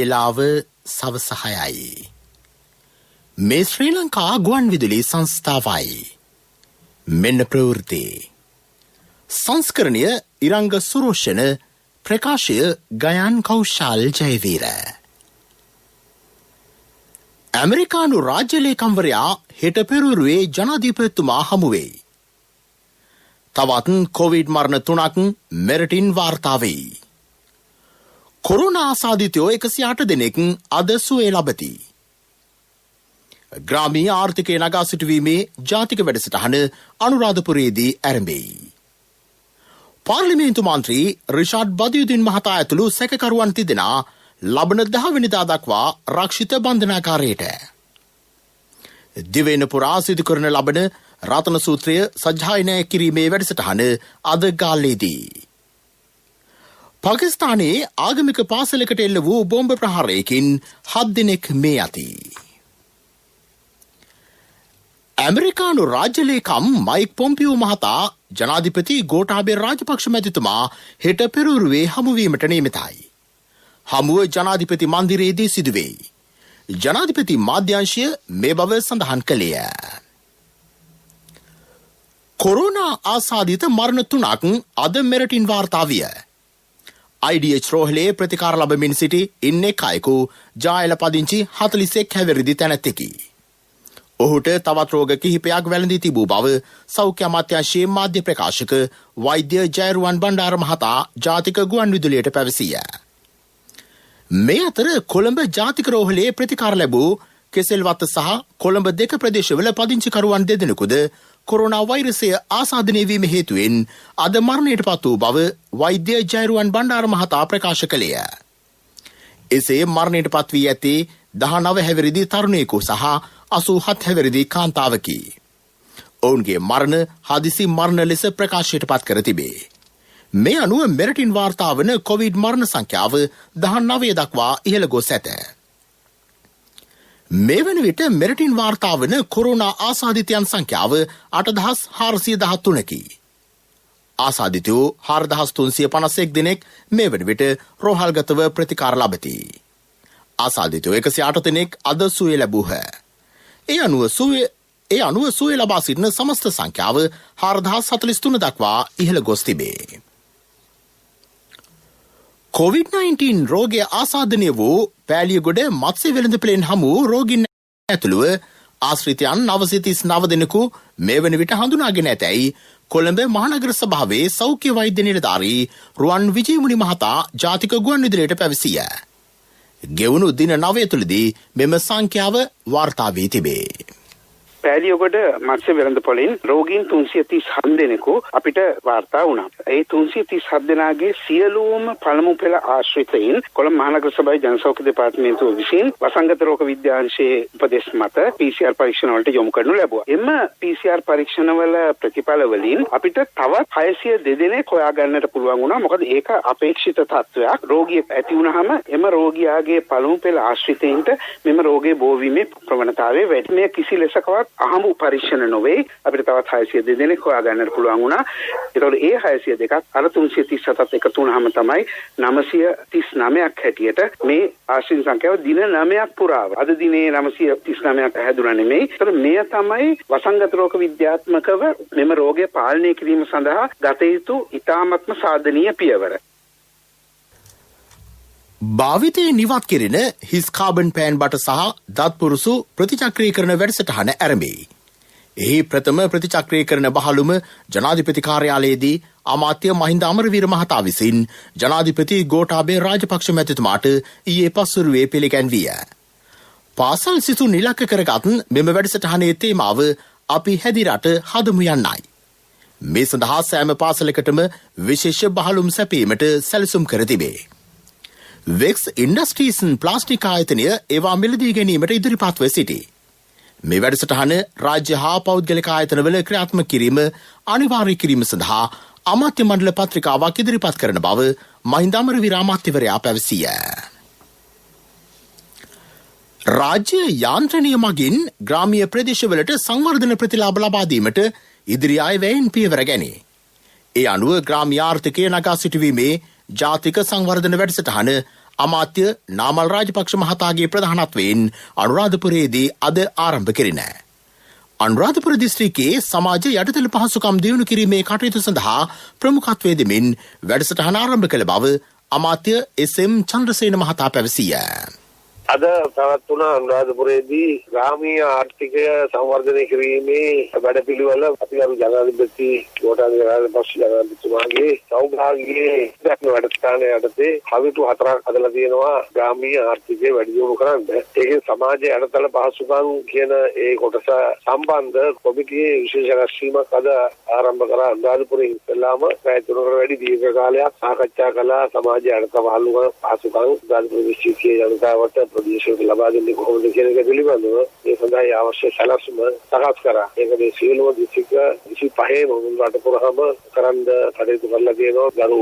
වේලාව සවස 6යි. මේ ශ්‍රී ලංකා ගුවන් විදුලි සංස්ථාවයි. මෙන්න ප්‍රවෘත්ති. සංස්කරණය ඉරංග සුරෝෂණ, ප්‍රකාශය ගයන් කෞශල් ජයවීර. ඇමරිකානු රාජ්‍ය ලේකම්වරයා හෙට පෙරවරුවේ ජනාධිපතිතුමා හමුවෙයි. තවත් කොවිඩ් මරණ 3ක් මෙරටින් වාර්තා වෙයි. කොරෝනා ආසාදිතයෝ 108 දෙනෙක් අද සුවය ලබති. ග්‍රාමීය ආර්ථිකය නගා සිටුවීමේ ජාතික වැඩසටහන අනුරාධපුරයේදී ආරම්භෙයි. පාර්ලිමේන්තු මන්ත්‍රී රිෂාඩ් බදියුදින් මහතා ඇතුළු සැකකරුවන් තිදෙනා ලබන 10 වෙනිදා දක්වා රක්ෂිත බන්ධනාගාරයට. දිවයින පුරා සිදු කරන ලබන රතන සූත්‍රය සජ්ජායනය කිරීමේ වැඩසටහන අද ගාල්ලේදී. පාකිස්තානයේ ආගමික පාසලකට එල්ල වූ බෝම්බ ප්‍රහාරයකින් 7 දෙනෙක් මේ යති. ඇමරිකානු රාජ්‍ය ලේකම් මයික් පොම්පියෝ මහතා ජනාධිපති ගෝඨාභය රාජපක්ෂ මැතිතුමා හෙට පෙරවරුවේ හමුවීමට නියමිතයි. හමුව ජනාධිපති මන්දිරයේදී සිදුවෙයි. ජනාධිපති මාධ්‍යංශය මේ බව සඳහන් කළේය. කොරෝනා ආසාදිත මරණ 3ක් අද මෙරටින් වාර්තා විය. IDH රෝහලේ ප්‍රතිකාර ලබමින් සිටි ඉන්නේ අයෙකු ජායල පදිංචි 41 හැවිරිදි තැනැත්තෙකි. ඔහුට තවත් රෝග කිහිපයක් වැළඳී තිබූ බව සෞඛ්‍ය අමාත්‍යාංශයේ මාධ්‍ය ප්‍රකාශක වෛද්‍ය ජයරුවන් බණ්ඩාර මහතා ජාතික ගුවන් විදුලියට පැවසීය. මේ අතර කොළඹ ජාතික රෝහලේ ප්‍රතිකාර ලැබූ කෙසෙල්වත්ත සහ කොළඹ 2 ප්‍රදේශවල පදිංචිකරුවන් 2 දෙනෙකුද කොරෝනා වෛරසය ආසාදනය වීම හේතුවෙන් අද මරණයට පත් වූ බව වෛද්‍ය ජයරුවන් බණ්ඩාර මහතා ප්‍රකාශ කළේය. එසේ මරණයට පත් වී ඇත්තේ 19 හැවිරිදි තරුණයෙකු සහ 87 හැවිරිදි කාන්තාවකි. ඔවුන්ගේ මරණ හදිසි මරණ ලෙස ප්‍රකාශයට පත් කර තිබේ. මේ අනුව මෙරටින් වාර්තා වන කොවිඩ් මරණ සංඛ්‍යාව 19 දක්වා ඉහළ ගොස් ඇත. මේ වන විට මෙරටින් වාර්තා වන කොරෝනා ආසාදිතයන් සංඛ්‍යාව 8413කි. ආසාදිතයෝ 4351 දෙනෙක් මේ වන විට රෝහල්ගතව ප්‍රතිකාර ලබති. ආසාදිතයෝ 108 දෙනෙක් අද සුවය ලැබූහ. ඒ අනුව සුවය ලබා සිටින සමස්ත සංඛ්‍යාව 4043 දක්වා ඉහළ ගොස් තිබේ. COVID-19 රෝගය ආසාදනය වූ පෑලියගොඩ මත්ස්‍ය වෙළඳපොළෙන් හමු රෝගීන් ඇතුළුව ආශ්‍රිතයන් 939 දෙනෙකු මේ වන විට හඳුනාගෙන ඇතැයි කොළඹ මහනගර සභාවේ සෞඛ්‍ය වෛද්‍ය නිලධාරී රුවන් විජේමුනි මහතා ජාතික ගුවන් විදුලියට පැවසීය. ගෙවුණු දින 9 තුළදී මෙම සංඛ්‍යාව වාර්තා වී තිබේ. පෑලියගොඩ මත්ස්‍ය වෙළඳපොළෙන් රෝගීන් 337 දෙනෙකු අපිට වාර්තා වුණා. ඒ 337 දෙනාගේ සියලුම පළමු පෙළ ආශ්‍රිතයින් කොළඹ මහනගර සභාවේ ජනසෞඛ්‍ය දෙපාර්තමේන්තුව විසින් වසංගත රෝග විද්‍යාංශයේ උපදෙස් මත PCR පරීක්ෂණ වලට යොමු කරනු ලැබුවා. එම PCR පරීක්ෂණ වල ප්‍රතිඵල වලින් අපිට තවත් 602 දෙනෙක් හොයාගන්නට පුළුවන් වුණා. මොකද ඒක අපේක්ෂිත තත්වයක්. රෝගියෙක් ඇති වුණාම එම රෝගියාගේ පළමු පෙළ ආශ්‍රිතයින්ට මෙම රෝගේ බෝ වීමේ ප්‍රවණතාවය වැඩි. මේ කිසි ලෙසකවත් අහඹු පරීක්ෂණ නොවේ. අපිට තවත් 602 දෙනෙක් හොයාගන්නට පුළුවන් වුණා. ඒතකොට ඒ 602ක් අර 337ත් එකතු වුණාම තමයි 939ක් හැටියට මේ ආශ්‍රිත සංඛ්‍යාව දින 9ක් පුරාව. අද දිනේ 939ක් හැදුණා නෙමෙයි. ඒතකොට මෙය තමයි වසංගත රෝග විද්‍යාත්මකව මෙම රෝගය පාලනය කිරීම සඳහා ගත යුතු ඉතාමත්ම සාධනීය පියවර. භාවිතයේ නිවත් කෙරෙන හිස් කාබන් පෑන් බට සහ දත් පුරුසු ප්‍රතිචක්‍රීකරණ වැඩසටහන ආරම්භෙයි. එහි ප්‍රථම ප්‍රතිචක්‍රීකරණ බහලුම ජනාධිපති කාර්යාලයේදී අමාත්‍ය මහින්ද අමරවීර මහතා විසින් ජනාධිපති ගෝඨාභය රාජපක්ෂ මැතිතුමාට ඊයේ පස්වරුවේ පිළිගැන්විය. පාසල් සිසුන් ඉලක්ක කරගත් මෙම වැඩසටහනේ තේමාව අපි හැදි රට හදමු යන්නයි. මේ සඳහා සෑම පාසලකටම විශේෂ බහලුම් සැපීමට සැලසුම් කර තිබේ. වෙක්ස් ඉන්ඩස්ට්‍රීස්න් ප්ලාස්ටික් ආයතනය ඒවා මිලදී ගැනීමට ඉදිරිපත්ව සිටි. මේ වැඩසටහන රාජ්‍ය හා පෞද්ගලික ආයතනවල ක්‍රියාත්මක කිරීම අනිවාර්ය කිරීම සඳහා අමාත්‍ය මණ්ඩල පත්‍රිකාවක් ඉදිරිපත් කරන බව මහින්ද අමරවීර අමාත්‍යවරයා පැවසීය. රාජ්‍ය යාන්ත්‍රණය මගින් ග්‍රාමීය ප්‍රදේශවලට සංවර්ධන ප්‍රතිලාභ ලබා දීමට ඉදිරි අයවැයෙන් පියවර ගැනේ. ඒ අනුව ග්‍රාමීය ආර්ථිකය නගා සිටුවීමේ ජාතික සංවර්ධන වැඩසටහන අමාත්‍ය නාමල් රාජපක්ෂ මහතාගේ ප්‍රධානත්වයෙන් අනුරාධපුරයේදී අද ආරම්භ කෙරින. අනුරාධපුර දිස්ත්‍රික්කයේ සමාජ යටිතල පහසුකම් දියුණු කිරීමේ කටයුතු සඳහා ප්‍රමුඛත්වය දෙමින් වැඩසටහන ආරම්භ කළ බව අමාත්‍ය එස්.එම්. චන්ද්‍රසේන මහතා පැවසීය. අද පවත්වන අනුරාධපුරයේදී ග්‍රාමීය ආර්ථිකය සංවර්ධනය කිරීමේ වැඩපිළිවෙල අපි ජනාධිපති ගෝඨාභය රාජපක්ෂ ජනාධිපතිතුමාගේ සෞභාග්‍යයේ දැක්ම වැඩසටහන යටතේ කවිතු 4ක් හදලා තියෙනවා ග්‍රාමීය ආර්ථිකය වැඩි දියුණු කරන්න. ඒකෙන් සමාජ යටතල පහසුකම් කියන ඒ කොටස සම්බන්ධ කොමිටියේ විශේෂ රැස්වීමක් අද ආරම්භ කරා. අනුරාධපුරයේ ඉස්සෙල්ලාම පැය 3කට වැඩි දීර්ඝ කාලයක් සාකච්ඡා කළා සමාජ යටතල පහසුකම් අනුරාධපුර දිස්ත්‍රික්කයේ ජනතාවට ප්‍රදේශයට ලබා දෙන්නේ කොහොමද කියන එක පිළිබඳව ඒ සඳහා අවශ්‍ය සැලැස්ම සකස් කරා. ඒක මේ සියලුම දිස්ත්‍රික්ක 25ම මුල් රට පුරාම කරන්න කටයුතු කරලා තියෙනවා. ගරු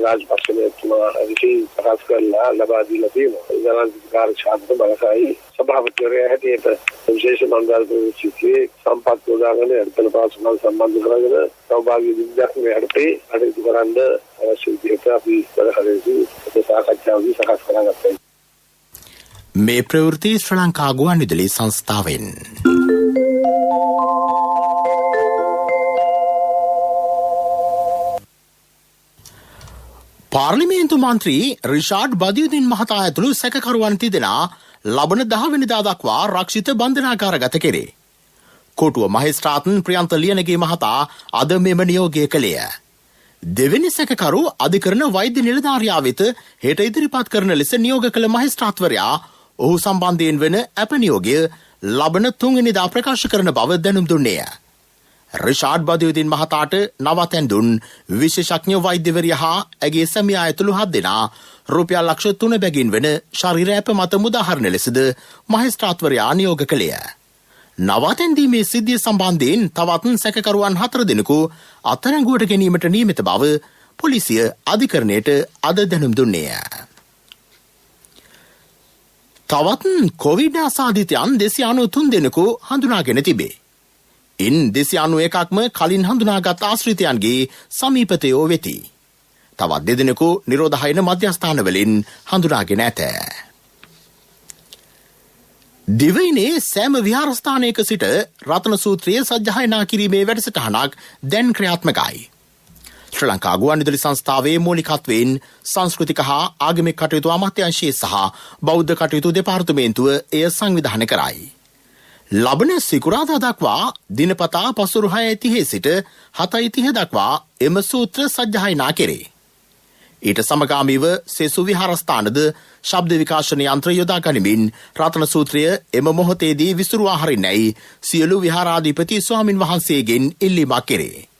රාජපක්ෂ මහත්මයා විශේෂ සකස් කරලා ලබා දීලා තියෙනවා. ජනාධිකාර ශාස්ත්‍ර බලසයි සභාපතිවරයා හැටියට විශේෂ මණ්ඩල දිස්ත්‍රික්කයේ සම්පත් උදාගෙන අර්ථන පාසුකම් සම්බන්ධ කරගෙන සෞභාග්‍ය දිනයක් යටතේ කටයුතු කරන්න අවශ්‍ය විදිහට අපි කරහදෙසි සාකච්ඡාවදී සකස් කරගත්තා. මේ ප්‍රවෘත්ති ශ්‍රී ලංකා ගුවන්විදුලි සංස්ථාවෙන්. පාර්ලිමේන්තු මන්ත්‍රී රිෂාඩ් බදියුදීන් මහතා ඇතුළු සැකකරුවන් තිදෙනා ලබන 10 වෙනිදා දක්වා රක්ෂිත බන්ධනාගාරගත කෙරේ. කොටුව මහේස්ත්‍රාත්න් ප්‍රියන්ත ලියනගේ මහතා අද මෙම නියෝගය කළේය. දෙවෙනි සැකකරු අධිකරණ වෛද්‍ය නිලධාරියා වෙත හෙට ඉදිරිපත් කරන ලෙස නියෝග කළ මහේස්ත්‍රාත්වරයා ඔහු සම්බන්ධයෙන් වෙන ඇප නියෝගය ලබන 3 වෙනිදා ප්‍රකාශ කරන බව දැනුම් දුන්නේය. රිෂාඩ් බදියුදීන් මහතාට නවතැන් දුන් විශේෂඥ වෛද්‍යවරිය හා ඇගේ සැමියා ඇතුළු 7 දෙනා රුපියල් ලක්ෂ 3 බැගින් වෙන ශරීර ඇප මත මුදාහරණ ලෙසද මහේස්ත්‍රාත්වරයා නියෝග කළේය. නවතැන් දීමේ සිද්ධිය සම්බන්ධයෙන් තවත් සැකකරුවන් 4 දෙනෙකු අත්අඩංගුවට ගැනීමට නියමිත බව පොලිසිය අධිකරණයට අද දැනුම් දුන්නේය. තවත් කොවිඩ් ආසාදිතයන් 293 දෙනෙකු හඳුනාගෙන තිබේ. ඉන් 291ක්ම කලින් හඳුනාගත් ආශ්‍රිතයන්ගේ සමීපතයෝ වෙති. තවත් 2 දෙනෙකු නිරෝධායන මධ්‍යස්ථානවලින් හඳුනාගෙන ඇත. දිවයිනේ සෑම විහාරස්ථානයක සිට රත්න සූත්‍රය සජ්ජායනා කිරීමේ වැඩසටහනක් දැන් ක්‍රියාත්මකයි. ශ්‍රී ලංකා ගුවන්විදුලි සංස්ථාවේ මූලිකත්වයෙන් සංස්කෘතික හා ආගමික කටයුතු අමාත්‍යාංශය සහ බෞද්ධ කටයුතු දෙපාර්තමේන්තුව එය සංවිධානය කරයි. ලබන සිකුරාදා දක්වා දිනපතා පසුරු 6:30 සිට 7:30 දක්වා එම සූත්‍ර සජ්ජායනා කෙරේ. ඊට සමගාමීව සෙසු විහාරස්ථානද ශබ්ද විකාශන යන්ත්‍ර යොදා ගනිමින් රත්න සූත්‍රය එම මොහොතේදී විසුරුවා හරින්නයි සියලු විහාරාධිපති ස්වාමින් වහන්සේගෙන් ඉල්ලීමක් කෙරේ.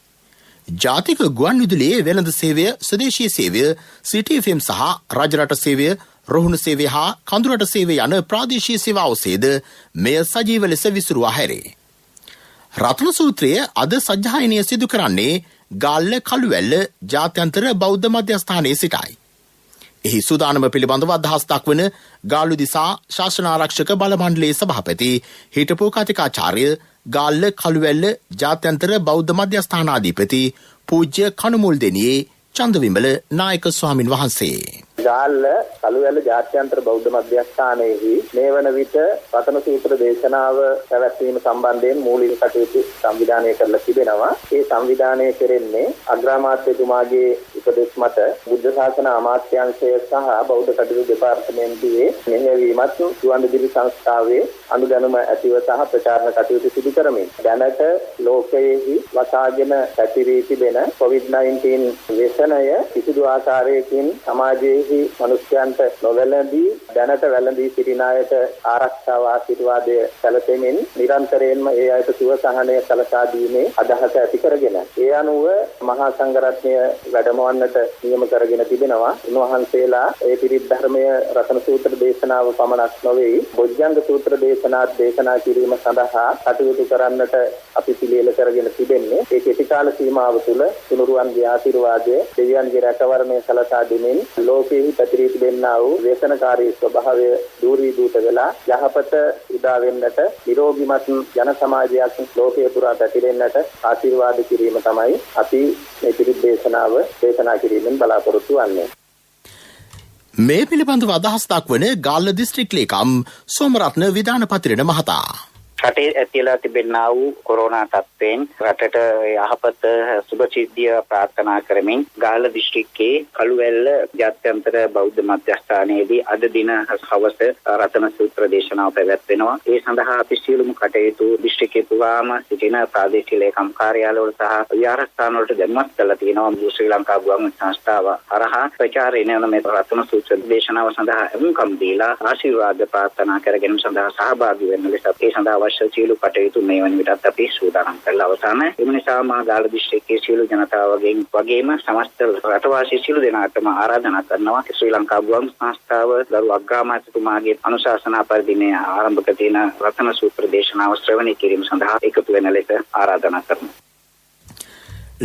ජාතික ගුවන්විදුලියේ වෙළඳ සේවය, ස්වදේශීය සේවය, සිටි FM සහ රජරට සේවය, රෝහණ සේවය හා කඳුරට සේවය යන ප්‍රාදේශීය සේවා ඔස්සේද මෙය සජීව ලෙස විසුරුවා හැරේ. රත්න සූත්‍රය අද සජ්ජායනය සිදු කරන්නේ ගාල්ල කළුවැල්ල ජාත්‍යන්තර බෞද්ධ මධ්‍යස්ථානයේ සිටයි. එහි සූදානම පිළිබඳව අදහස් දක්වන ගාල්ලු දිසා ශාසනාරක්ෂක බල මණ්ඩලයේ සභාපති හිටපු කතිකාචාර්ය ගාල්ල කළුවැල්ල ජාත්‍යන්තර බෞද්ධ මධ්‍යස්ථානාධිපති පූජ්‍ය කණුමුල් දෙනියේ චන්දවිමල නායක ස්වාමින් වහන්සේ. ගාල්ල කළුවැල්ල ජාත්‍යන්තර බෞද්ධ මධ්‍යස්ථානයේහි මේ වන විට රතන සූත්‍ර දේශනාව පැවැත්වීම සම්බන්ධයෙන් මූලික කටයුතු සංවිධානය කරලා තිබෙනවා. ඒ සංවිධානය කෙරෙන්නේ අග්‍රාමාත්‍යතුමාගේ උපදෙස් මත බුද්ධ ශාසන අමාත්‍යාංශය සහ බෞද්ධ කටයුතු දෙපාර්තමේන්තුවේ මෙහෙයවීමත් ගුවන්විදුලි සංස්ථාවේ අනුදැනුම ඇතිව සහ ප්‍රචාරණ කටයුතු සිදු කරමින් දැනට ලෝකයේහි වසාගෙන පැතිරී තිබෙන COVID-19 ව්‍යසනය කිසිදු ආකාරයකින් සමාජයේ මනුෂ්‍යයන්ට නොවැළඳී දැනට වැළඳී සිටින අයට ආරක්ෂාව ආශිර්වාදය සැලසෙමින් නිරන්තරයෙන්ම ඒ අයට සුව සහනය සලසා දීමේ අදහස ඇති කරගෙන ඒ අනුව මහා සංඝරත්නය වැඩමවන්නට නියම කරගෙන තිබෙනවා. උන්වහන්සේලා ඒ පිරිත් ධර්මය රතන සූත්‍ර දේශනාව පමණක් නොවේ බොජ්ජංග සූත්‍ර දේශනාත් දේශනා කිරීම සඳහා කටයුතු කරන්නට අපි පිළියෙල කරගෙන තිබෙන්නේ. ඒ කෙටි කාල සීමාව තුළ තුනුරුවන්ගේ ආශිර්වාදය දෙවියන්ගේ රැකවරණය සලසා දෙමින් ලෝකෙහි පැතිරී තිබෙනා වූ ව්‍යසනකාරී ස්වභාවය දූරීභූත වෙලා යහපත උදා වෙන්නට නිරෝගීමත් ජන සමාජයක් ලෝකයේ පුරා පැතිරෙන්නට ආශිර්වාද කිරීම තමයි අපි මේ පිරිත් දේශනාව දේශනා කිරීමෙන් බලාපොරොත්තු වෙන්නේ. මේ පිළිබඳව අදහස් දක්වන ගාල්ල දිස්ත්‍රික් ලේකම් සෝමරත්න විධානපතිරණ මහතා. රටේ ඇතිලා තිබෙනා වූ කොරෝනා තත්ත්වයෙන් රටට යහපත සුභසිද්ධිය ප්‍රාර්ථනා කරමින් ගාල්ල දිස්ත්‍රික්කයේ කළුවැල්ල ජාත්‍යන්තර බෞද්ධ මධ්‍යස්ථානයේදී අද දින හවස රතන සූත්‍ර දේශනාව පැවැත්වෙනවා. ඒ සඳහා අපි සියලුම කටයුතු දිස්ත්‍රික්කයේ පුරාම සිටින ප්‍රාදේශීය ලේකම් කාර්යාලවල සහ විහාරස්ථාන වලට දැනුවත් කරලා තියෙනවා. ශ්‍රී ලංකා ගුවන් සංස්ථාව හරහා ප්‍රචාරණය වන මේ රතන සූත්‍ර දේශනාව සඳහා එමුකම් දීලා ආශිර්වාද ප්‍රාර්ථනා කර ගැනීම සඳහා සහභාගී වෙන්න ලෙස ඒ සඳහා සියලු කටයුතු මේ වන විටත් අපි සූදානම් කරලා අවසానයි. ඒ නිසා මා ගාල්ල දිස්ත්‍රික්කයේ සියලු ජනතාවගෙන් වගේම සමස්ත රටවාසී සියලු දෙනාටම ආරාධනා කරනවා ශ්‍රී ලංකා ගුවන් සංස්ථාව ගරු අග්‍රාමාත්‍යතුමාගේ අනුශාසනා පරිදි මේ ආරම්භ කර තියෙන රතන සූත්‍ර දේශනාව ශ්‍රවණය කිරීම සඳහා එකතු වෙන ලෙස ආරාධනා කරනවා.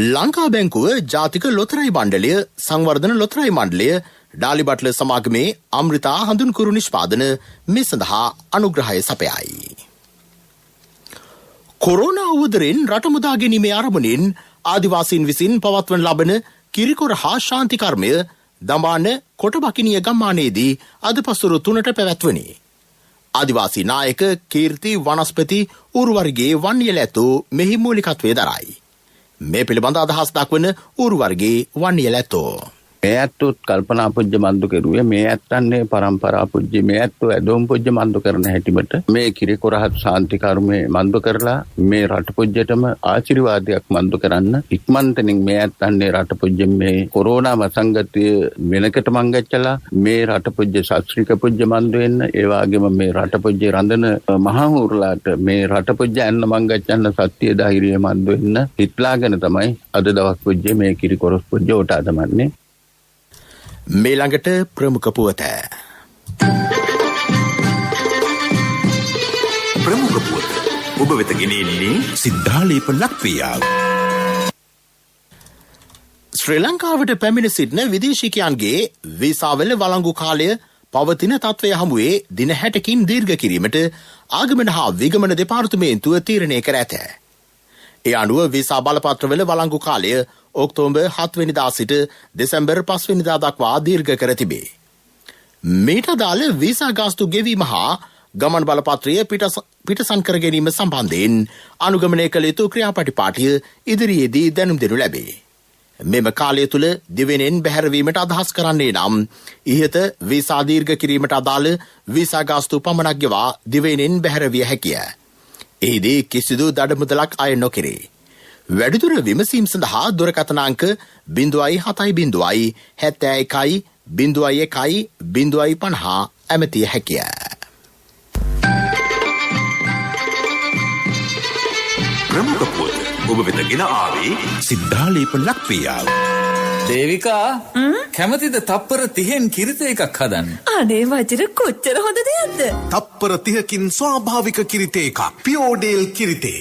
ලංකා බැංකුව ජාතික ලොතරැයි මණ්ඩලය සංවර්ධන ලොතරැයි මණ්ඩලය ඩාලිබට්ල සමාගමේ අමෘතා හඳුන්කුරු නිෂ්පාදන මේ සඳහා අනුග්‍රහය සපයයි. කොරෝනා උවදරෙන් රට මුදා ගැනීමේ අරමුණින් ආදිවාසීන් විසින් පවත්වන ලබන කිරිකොර හා ශාන්ති කර්මය දමාන කොටබකිනිය ගම්මානයේදී අද පසුරු 3ට පැවැත්වුණි. ආදිවාසී නායක කීර්ති වනස්පති උරුවර්ගයේ වන්නියල ඇතෝ මෙහි මූලිකත්වය දරයි. මේ පිළිබඳ අදහස් දක්වන උරුවර්ගයේ වන්නියල ඇතෝ මේ ඇත්තොත් කල්පනා පුජ්‍ය මන්දු කෙරුවේ මේ ඇත්තන්නේ පරම්පරා පුජ්‍ය මේ ඇත්තෝ ඇදෝම් පුජ්‍ය මන්දු කරන හැටිමට මේ කිරිකොරහත් ශාන්ති කර්මයේ මන්දු කරලා මේ රට පුජ්‍යටම ආශිර්වාදයක් මන්දු කරන්න ඉක්මන්තනින් මේ ඇත්තන්නේ රට පුජ්‍ය මේ කොරෝනා වසංගතය වෙනකට මංගච්චලා මේ රට පුජ්‍ය ශාස්ත්‍රික පුජ්‍ය මන්දු වෙන්න ඒ වගේම මේ රට පුජ්‍ය රඳන මහහුරුලාට මේ රට පුජ්‍ය යන්න මංගච්චන්න සත්‍ය ධෛර්යය මන්දු වෙන්න හිටලාගෙන තමයි අද දවස් පුජ්‍ය මේ කිරිකොරස් පුජ්‍ය උට අදමන්නේ. මේ ළඟට ප්‍රමුඛ පුවත. ප්‍රමුඛ පුවත ඔබ වෙත ගෙනෙන්නේ සිද්ධාලේප ලක්පියාව. ශ්‍රී ලංකාවට පැමිණ සිටින විදේශිකයන්ගේ වීසාවල වළංගු කාලය පවතින තත්ත්වය හමුවේ දින 60කින් දීර්ඝ කිරීමට ආගමන හා විගමන දෙපාර්තමේන්තුව තීරණය කර ඇත. ඒ අනුව වීසා බලපත්‍රවල වළංගු කාලය ඔක්තෝබර් 7 වෙනිදා සිට දෙසැම්බර් 5 වෙනිදා දක්වා දීර්ඝ කර තිබේ. මීට අදාළ වීසා ගාස්තු ගෙවීම හා ගමන් බලපත්‍රය පිටසන් කර ගැනීම සම්බන්ධයෙන් අනුගමනය කළ යුතු ක්‍රියාපටිපාටිය ඉදිරියේදී දැනුම් දෙනු ලැබේ. මෙම කාලය තුළ දිවෙනෙන් බැහැරවීමට අදහස් කරන්නේ නම් ඉහත වීසා දීර්ඝ කිරීමට අදාළ වීසා ගාස්තු පමණක් ගෙවා දිවෙනෙන් බැහැරවිය හැකිය. එහිදී කිසිදු දඩමුදලක් අය නොකෙරේ. වැඩිදුර විමසීම් සඳහා දුරකථන අංක 0.7 71 01 050 ඇමතිය හැකිය. ප්‍රමුඛ පුවත ඔබ වෙත ගෙන ආවේ සිද්ධාලේප ලක්පියාව. දේවිකා කැමතිද තප්පර 30න් කිරිත එකක් හදන්න? අනේ වජිර කොච්චර හොඳ දෙයක්ද? තප්පර 30කින් ස්වාභාවික කිරිත එකක්. පියෝඩේල් කිරිතේ.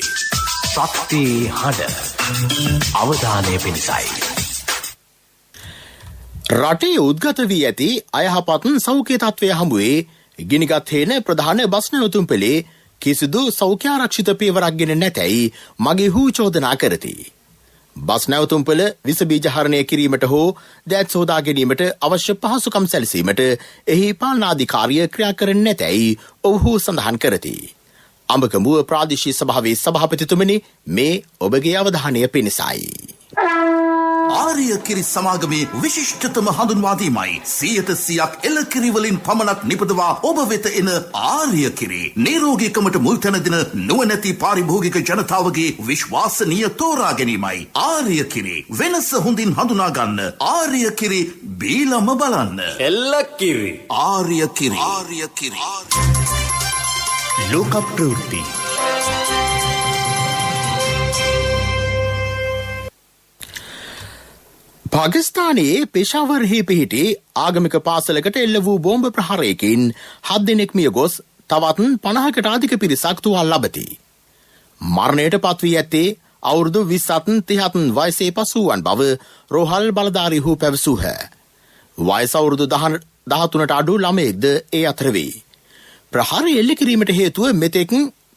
ශක්ති හඬ අවධානය පිණිසයි. රටේ උද්ගත වී ඇති අයහපත් සෞඛ්‍ය තත්ත්වය හමුවේ ගිනිගත් හේන ප්‍රධාන බස් නැවතුම්පලේ කිසිදු සෞඛ්‍යාරක්ෂිත පියවරක් ගෙන නැතැයි මගේ හූ චෝදනා කරති. බස් නැවතුම්පල විස බීජ හරණය කිරීමට හෝ දෑත් සෝදා ගැනීමට අවශ්‍ය පහසුකම් සැලසීමට එහි පාලනාධිකාරිය ක්‍රියා කරන්නේ නැතැයි ඔවුහු සඳහන් කරති. අඹගමුව ප්‍රාදේශීය සභාවේ සභාපතිතුමනි මේ ඔබගේ අවධානය පිණිසයි. ආර්ය කිරි සමාගමේ විශිෂ්ටතම හඳුන්වාදීමයි 100% එළකිරි වලින් පමණක් නිපදවා ඔබ වෙත එන ආර්ය කිරි නිරෝගීකමට මුල් තැන දෙන නුවණැති පාරිභෝගික ජනතාවගේ විශ්වාසනීය තෝරා ගැනීමයි. ආර්ය කිරි වෙනස හොඳින් හඳුනා ගන්න. ආර්ය කිරි බීලම බලන්න. එළකිරි ආර්ය කිරි. ආර්ය කිරි. ලෝක ප්‍රවෘත්ති. පාකිස්තානයේ පෙෂාවර්හි පිහිටි ආගමික පාසලකට එල්ල වූ බෝම්බ ප්‍රහාරයකින් 7 දෙනෙක් මිය ගොස් තවත් 50කට අධික පිරිසක් තුවාල ලබති. මරණයට පත් වී ඇත්තේ අවුරුදු 27 වයසේ පසුවන් බව රෝහල් බලධාරීහු පැවසූහ. වයස අවුරුදු 13ට අඩු ළමයෙක්ද ඒ අතර වේ. ප්‍රහාරය එල්ල කිරීමට හේතුව මෙතෙක්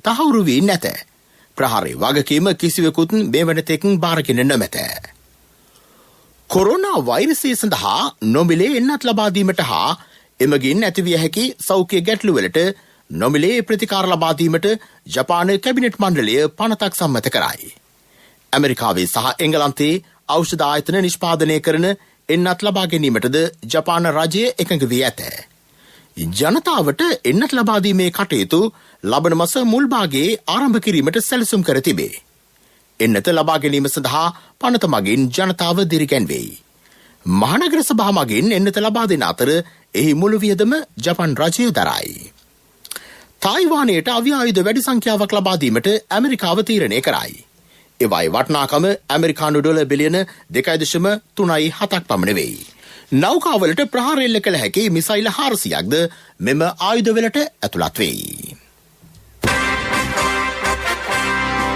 තහවුරු වී නැත. ප්‍රහාරයේ වගකීම කිසිවෙකුත් මේ වනතෙක් බාරගෙන නොමැත. කොරෝනා වෛරසය සඳහා නොමිලේ එන්නත් ලබා දීමට හා එමගින් ඇතිවිය හැකි සෞඛ්‍ය ගැටලුවලට නොමිලේ ප්‍රතිකාර ලබා දීමට ජපාන කැබිනට් මණ්ඩලය පනතක් සම්මත කරයි. ඇමරිකාවේ සහ එංගලන්තයේ ඖෂධ ආයතන නිෂ්පාදනය කරන එන්නත් ලබා ගැනීමටද ජපාන රජය එකඟ වී ඇත. ජනතාවට එන්නත් ලබා දීමේ කටයුතු ලබන මාස මුල් භාගයේ ආරම්භ කිරීමට සැලසුම් කර තිබේ. එන්නත ලබා ගැනීම සඳහා පනත මගින් ජනතාව දිරිගැන්වෙයි. මහනගර සභා මගින් එන්නත ලබා දෙන අතර එහි මුළු වියදම ජපන් රජය දරයි. තායිවානයට අවි ආයුධ වැඩි සංඛ්‍යාවක් ලබා දීමට ඇමරිකාව තීරණය කරයි. ඒවායි වටිනාකම ඇමරිකානු ඩොලර් බිලියන 2.37ක් පමණ වෙයි. නෞකාවලට ප්‍රහාර එල්ල කළ හැකි මිසයිල් 400ක්ද මෙම ආයුධවලට ඇතුළත් වෙයි.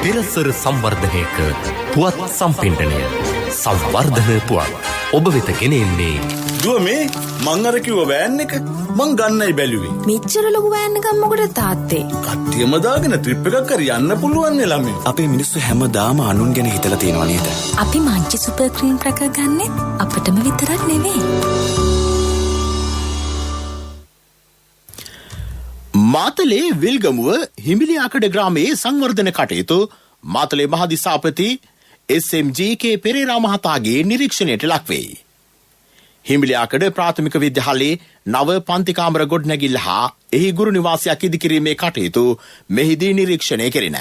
පෙරසර සංවර්ධනයක පුවත් සම්පින්ඩනය සංවර්ධන පුවත් ඔබ වෙත ගෙනෙන්නේ දුව මේ මං අර කිව්ව වෑන් එක මං ගන්නයි බැලුවේ. මෙච්චර ලොකු වෑන් එකක් මොකටද තාත්තේ? කට්ටියම දාගෙන ට්‍රිප් එකක් හරි යන්න පුළුවන් නේ ළමයි. අපේ මිනිස්සු හැමදාම අනුන් ගැන හිතලා තියෙනවා නේද? අපි මංචි සුපර් ක්‍රීම් ක්‍රැකර් ගන්නෙ අපිටම විතරක් නෙවෙයි. මාතලේ විල්ගමුව හිමිලියාකඩ ග්‍රාමයේ සංවර්ධන කටයුතු මාතලේ මහදිසාපති SMG.K. පෙරේරා මහතාගේ නිරීක්ෂණයට ලක්වෙයි. හිමිලියාකඩ ප්‍රාථමික විද්‍යාලයේ නව පන්තිකාමර ගොඩනැගිල්ල හා එහි ගුරු නිවාසයක් ඉදිකිරීමේ කටයුතු මෙහිදී නිරීක්ෂණය කෙරින.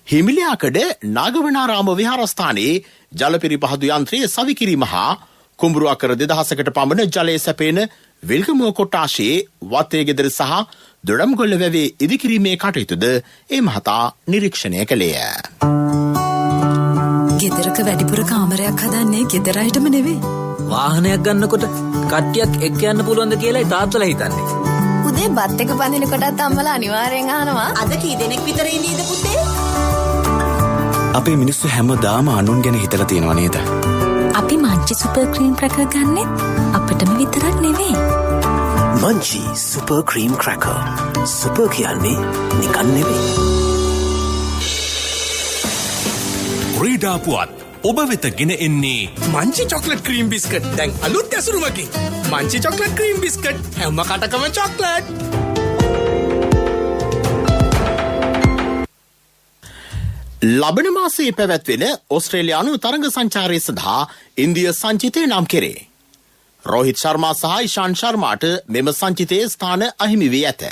හිමිලියාකඩ නාගවනාරාම විහාරස්ථානයේ ජල පිරිපහදු යන්ත්‍රය සවිකිරීම හා කුඹුරු අකර 2000කට පමණ ජලය සැපේන විල්ගමුව කොට්ටාශයේ වත්තේ ගෙදර සහ දොඩම්ගොල්ල වැවේ ඉදිකිරීමේ කටයුතුද ඒ මහතා නිරීක්ෂණය කළේය. ගෙදරක වැඩිපුර කාමරයක් හදන්නේ ගෙදර අයටම නෙවෙයි. වාහනයක් ගන්නකොට කට්ටියක් එක්ක යන්න පුළුවන්ද කියලායි තාත්තලා හිතන්නේ. උදේ බත් එක බඳිනකොටත් අම්මලා අනිවාර්යෙන් අහනවා අද කී දෙනෙක් විතර ඉන්නේද පුතේ? අපේ මිනිස්සු හැමදාම අනුන් ගැන හිතලා තියෙනවා නේද? අපි මංචි සුපර් ක්‍රීම් ක්‍රැකර් ගන්නෙ අපිටම විතරක් නෙවෙයි. Munchee super cream cracker. Super කියන්නේ නිකන් නෙවෙයි. ක්‍රීඩා පුවත් ඔබ වෙත ගෙන එන්නේ මංචි චොක්ලට් ක්‍රීම් බිස්කට්. දැන් අලුත් ඇසුරුමකින් මංචි චොක්ලට් ක්‍රීම් බිස්කට් හැම කටකම චොක්ලට්. ලබන මාසයේ පැවැත්වෙන ඕස්ට්‍රේලියානු තරඟ සංචාරය සඳහා ඉන්දිය සංචිතය නම් කෙරේ. රෝහිත් ශර්මා සහ ඉෂාන් ශර්මාට මෙම සංචිතයේ ස්ථාන අහිමි වී ඇත.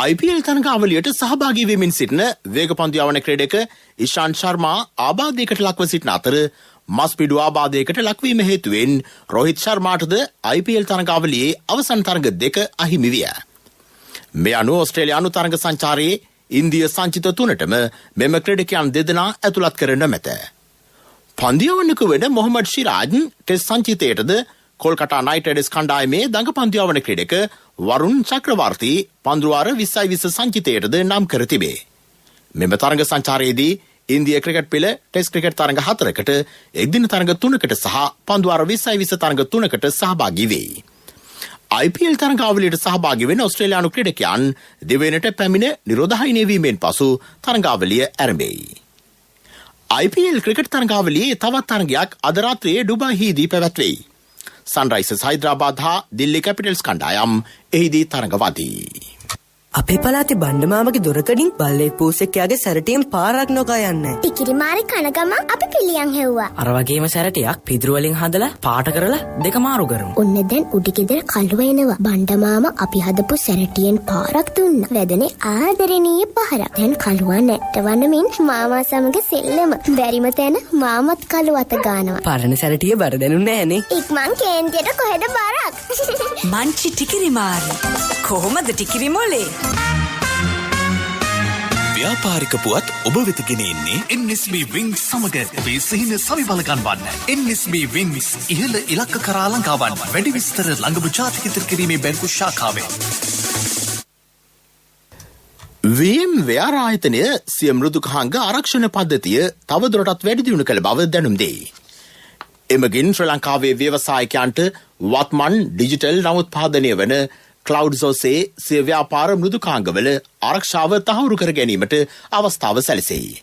IPL තරඟාවලියට සහභාගී වෙමින් සිටින වේගපන්දු යවන ක්‍රීඩක ඉෂාන් ශර්මා ආබාධයකට ලක්ව සිටින අතර මස්පිඩු ආබාධයකට ලක්වීම හේතුවෙන් රෝහිත් ශර්මාටද IPL තරඟාවලියේ අවසන් තරඟ දෙක අහිමි විය. මේ අනුව ඕස්ට්‍රේලියානු තරඟ සංචාරයේ ඉන්දිය සංචිත 3ටම මෙම ක්‍රීඩකයන් දෙදෙනා ඇතුළත් කර නොමැත. පන්දියවන්නක වෙන මොහමඩ් ශිරාජ් ටෙස්ට් සංචිතයටද කොල්කතා නයිට් රයිඩර්ස් කණ්ඩායමේ දඟ පන්දියවන ක්‍රීඩක වරුන් චක්‍රවර්ති පන්දුවාර 2020 සංචිතයටද නම් කර තිබේ. මෙම තරඟ සංචාරයේදී ඉන්දිය ක්‍රිකට් පෙළ ටෙස්ට් ක්‍රිකට් තරඟ 4කට එක්දින තරඟ 3කට සහ පන්දුවාර 2020 තරඟ 3කට සහභාගී වෙයි. IPL තරඟාවලියට සහභාගී වෙන ඕස්ට්‍රේලියානු ක්‍රීඩකයන් දෙවැනිට පැමිණ නිරෝධායනය වීමෙන් පසු තරඟාවලිය ආරම්භයි. IPL ක්‍රිකට් තරඟාවලියේ තවත් තරඟයක් අද රාත්‍රියේ ඩුබායිහිදී පැවැත්වෙයි. සන්රයිසර්ස් හයිදරාබාද් හා දිල්ලි කැපිටල්ස් කණ්ඩායම් එහිදී තරඟවදී. අපේ පළාතේ බණ්ඩමාමගේ දොරකඩින් බල්ලෙක් පූසෙක් යාගේ සැරටියෙන් පාරක් නොකා යන්නේ. ටිකිරිමාරි කන ගමන් අපි පිළියම් හෙව්වා. අර වගේම සැරටියක් පිදුරු වලින් හදලා පාට කරලා දෙක මාරු කරමු. ඔන්න දැන් උඩි ගෙදර කල්ව එනවා. බණ්ඩමාම අපි හදපු සැරටියෙන් පාරක් දුන්නා. වැදනේ ආදරණීය පහරක්. දැන් කලුවා නැට්ටවන්න මින් මාමා සමග සෙල්ලම. බැරිම තැන මාමත් කලුව අත ගන්නවා. පරණ සැරටිය බර දැනුන්නේ නැහනේ. ඉක්මන් කේන්තියට කොහෙද බරක්? මංචි ටිකිරිමාරි. කොහොමද ටිකිරි මොලේ? ව්‍යාපාරික පුවත් ඔබ වෙත ගෙන එන්නේ NSB Wings සමග ඔබේ සිහින සවිබල ගන්වන්න. NSB Wings ඉහළ ඉලක්ක කරා ලංකාවන් වැඩි විස්තර ළඟම ජාතික ඉදිරිකිරීමේ බැංකු ශාඛාවෙන්. VM ව්‍යාර ආයතනය සිය මෘදුකාංග ආරක්ෂණ පද්ධතිය තවදුරටත් වැඩි දියුණු කළ බව දැනුම් දෙයි. එමගින් ශ්‍රී ලංකාවේ ව්‍යවසායකයන්ට වත්මන් ඩිජිටල් නමුත්පාදනය වන ක්ලවුඩ්ස් ඔස්සේ සිය ව්‍යාපාර මෘදුකාංගවල ආරක්ෂාව තහවුරු කර ගැනීමට අවස්ථාව සැලසෙයි.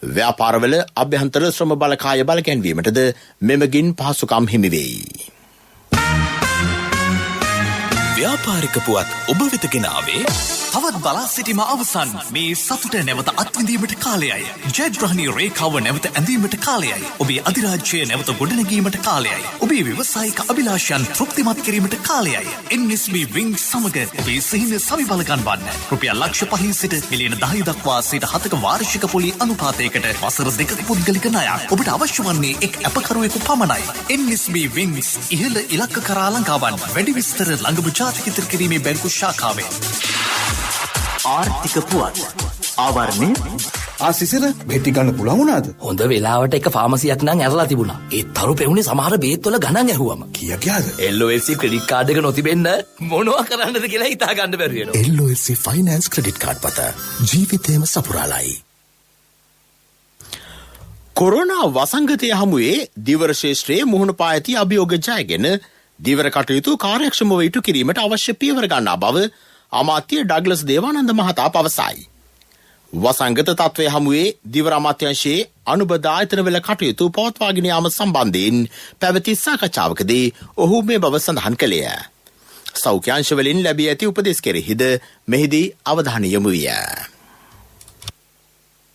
ව්‍යාපාරවල අභ්‍යන්තර ශ්‍රම බලකාය බලකැන්වීමටද මෙමගින් පහසුකම් හිමිවෙයි. ව්‍යාපාරික පුවත් ඔබ වෙත ගෙනාවේ තවත් බලා සිටීම අවසන් මේ සතුට නැවත අත්විඳීමට කාලයයි. ජයග්‍රහණී රේඛාව නැවත ඇඳීමට කාලයයි. ඔබේ අධිරාජ්‍යය නැවත ගොඩනැගීමට කාලයයි. ඔබේ ව්‍යවසායික අභිලාෂයන් තෘප්තිමත් කිරීමට කාලයයි. NSB Wing සමග ඔබේ සිහින සවිබල ගන්වන්න. රුපියල් ලක්ෂ 5 සිට මිලියන 10 දක්වා 7% වාර්ෂික පොලි අනුපාතයකට වසර 2ක පුද්ගලික ණයක්. ඔබට අවශ්‍ය වන්නේ එක් අපකරුවෙකු පමණයි. NSB Wings ඉහළ ඉලක්ක කරා ලංකාවන් වැඩි විස්තර ළඟම ජාතික ඉදිරිකිරීමේ බැංකු ශාඛාවෙන්. ආර්ථික පුවත් ආවරණය ආසිසිර බෙටි ගන්න පුළුවන් වුණාද? හොඳ වෙලාවට එක ෆාමසියක් නම් ඇරලා තිබුණා. ඒ තරු පෙවුනේ සමහර බේත් වල ගණන් ඇහුවම. කීයද? LOLC ක්‍රෙඩිට් කාඩ් එක නොතිබෙන්න මොනවා කරන්නද කියලා හිතා ගන්න බැරි වෙනවා. LOLC ෆයිනෑන්ස් ක්‍රෙඩිට් කාඩ් පත ජීවිතේම සපුරාලයි. කොරෝනා වසංගතය හමුවේ දිවර ශේෂ්ත්‍රයේ මුහුණ පා ඇති අභියෝග ජයගෙන දිවර කටයුතු කාර්යක්ෂමව ඉටු කිරීමට අවශ්‍ය පියවර ගන්නා බව අමාත්‍ය ඩග්ලස් දේවානන්ද මහතා පවසයි. වසංගත තත්ත්වය හමුවේ දිවර අමාත්‍යංශයේ අනුබද්ධ ආයතනවල කටයුතු පවත්වාගෙන යාම සම්බන්ධයෙන් පැවති සාකච්ඡාවකදී ඔහු මේ බව සඳහන් කළේය. සෞඛ්‍යාංශවලින් ලැබී ඇති උපදෙස් කෙරෙහිද මෙහිදී අවධානය යොමු විය.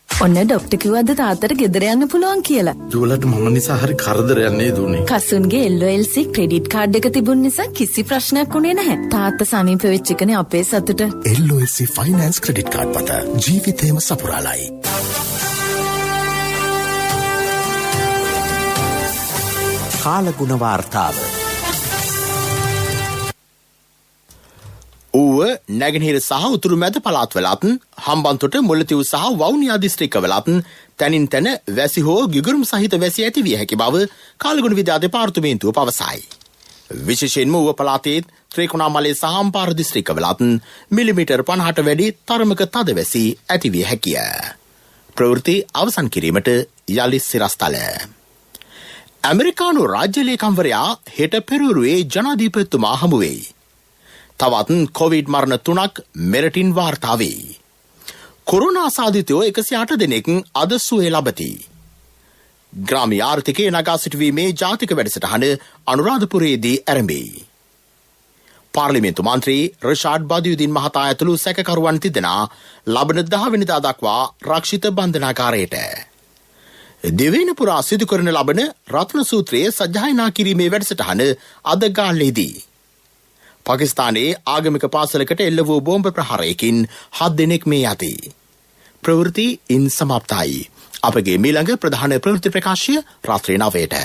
ඔන්න ඩොක්ටර් කිව්වද තාත්තට ගෙදර යන්න පුළුවන් කියලා. දුවලට මම නිසා හරි කරදරයක් නේද උනේ. කසුන්ගේ LOLC ක්‍රෙඩිට් කාඩ් එක තිබුණ නිසා කිසි ප්‍රශ්නයක් උනේ නැහැ. තාත්තා සනීප වෙච්ච එකනේ අපේ සතුට. LOLC ෆයිනෑන්ස් ක්‍රෙඩිට් කාඩ් පත ජීවිතේම සපුරාලයි. කාලගුණ වාර්තාව ඌව නැගෙනහිර සහ උතුරු මැද පළාත්වලත් හම්බන්තොට මුල්ලතිව් සහ වවුනියා දිස්ත්‍රික්කවලත් තැනින් තැන වැසි හෝ ගිගුරුම් සහිත වැසි ඇති විය හැකි බව කාලගුණ විද්‍යා දෙපාර්තමේන්තුව පවසයි. විශේෂයෙන්ම ඌව පළාතේ ත්‍රිකුණාමලේ සහ අම්පාර දිස්ත්‍රික්කවලත් මිලිමීටර් 50ට වැඩි තරමක තද වැසි ඇති විය හැකිය. ප්‍රවෘත්ති අවසන් කිරීමට යලි සිරස්තල. ඇමරිකානු රාජ්‍ය ලේකම්වරයා හෙට පෙරවරුවේ ජනාධිපතිතුමා හමු වෙයි. තවත් කොවිඩ් මරණ 3ක් මෙරටින් වාර්තා වේ. කොරෝනා සාධිතයෝ 108 දෙනෙක් අද සුවය ලබති. ග්‍රාමීය ආර්ථිකයේ නගා සිටුවීමේ ජාතික වැඩසටහන අනුරාධපුරයේදී ආරම්භයි. පාර්ලිමේන්තු මන්ත්‍රී රිෂාඩ් බදියුදීන් මහතා ඇතුළු සැකකරුවන් තිදෙනා ලබන 10 වෙනිදා දක්වා රක්ෂිත බන්ධනාගාරයට. දෙවයින පුරා සිදු කරන ලබන රත්න සූත්‍රයේ සජ්ජායනා කිරීමේ වැඩසටහන අද ගාල්ලේදී. පාකිස්තානයේ ආගමික පාසලකට එල්ල වූ බෝම්බ ප්‍රහාරයකින් 7 දෙනෙක් මේ යති. ප්‍රවෘත්ති ඉන් සමාප්තයි. අපගේ මීළඟ ප්‍රධාන ප්‍රවෘත්ති ප්‍රකාශය රාත්‍රී 9ට.